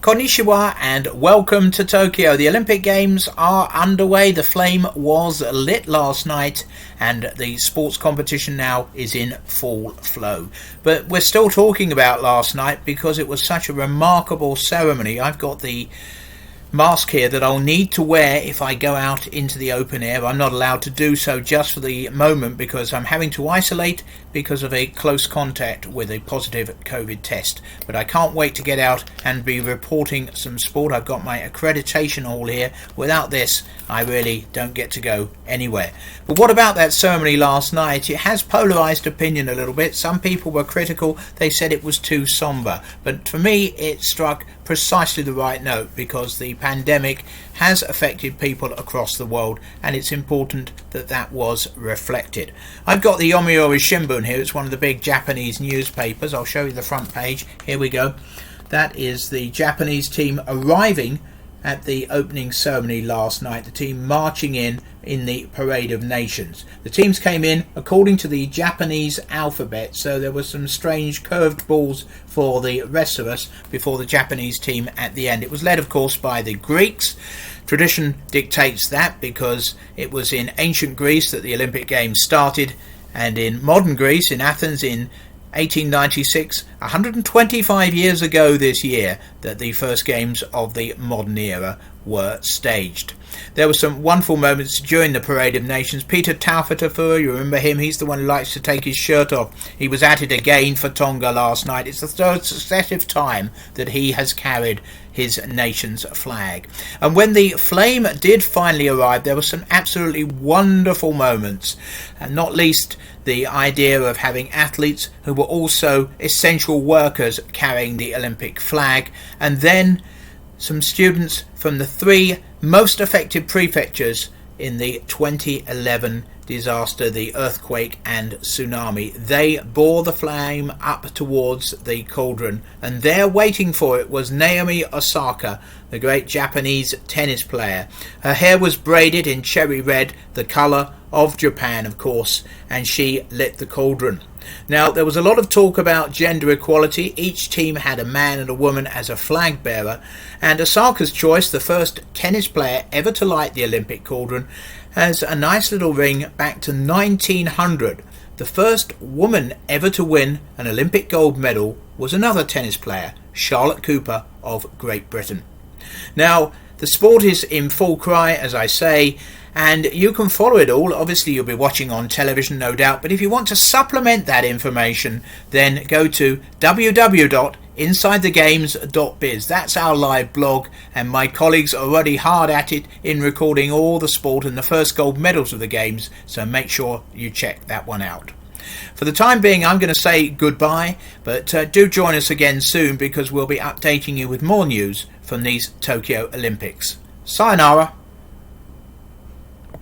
Konnichiwa and welcome to Tokyo. The Olympic Games are underway. The flame was lit last night and the sports competition now is in full flow. But we're still talking about last night because it was such a remarkable ceremony. I've got the mask here that I'll need to wear if I go out into the open air. I'm not allowed to do so just for the moment because I'm having to isolate because of a close contact with a positive COVID test. But I can't wait to get out and be reporting some sport. I've got my accreditation all here. Without this, I really don't get to go anywhere. But what about that ceremony last night? It has polarised opinion a little bit. Some people were critical. They said it was too sombre. But for me, it struck precisely the right note because the pandemic has affected people across the world and it's important that that was reflected. I've got the Yomiuri Shimbun here. It's one of the big Japanese newspapers. I'll show you the front page. Here we go. That is the Japanese team arriving at the opening ceremony last night, the team marching in the Parade of Nations. The teams came in according to the Japanese alphabet, so there were some strange curved balls for the rest of us before the Japanese team at the end. It was led, of course, by the Greeks. Tradition dictates that because it was in ancient Greece that the Olympic Games started, and in modern Greece, in Athens, in 1896, 125 years ago this year, that the first games of the modern era were staged. There were some wonderful moments during the Parade of Nations. Peter Taufete'efua, you remember him, he's the one who likes to take his shirt off. He was at it again for Tonga last night. It's the third successive time that he has carried his nation's flag. And when the flame did finally arrive, there were some absolutely wonderful moments, and not least the idea of having athletes who were also essential workers carrying the Olympic flag, and then some students from the three most affected prefectures in the 2011 disaster, the earthquake and tsunami. They bore the flame up towards the cauldron, and there waiting for it was Naomi Osaka, the great Japanese tennis player. Her hair was braided in cherry red, the colour of Japan, of course, and she lit the cauldron. Now, there was a lot of talk about gender equality. Each team had a man and a woman as a flag bearer, and Osaka's choice, the first tennis player ever to light the Olympic cauldron, has a nice little ring back to 1900. The first woman ever to win an Olympic gold medal was another tennis player, Charlotte Cooper of Great Britain. Now, the sport is in full cry, as I say, and you can follow it all. Obviously, you'll be watching on television, no doubt, but if you want to supplement that information, then go to www.insidethegames.biz. That's our live blog, and my colleagues are already hard at it in recording all the sport and the first gold medals of the Games, so make sure you check that one out. For the time being, I'm going to say goodbye, but do join us again soon because we'll be updating you with more news from these Tokyo Olympics. Sayonara.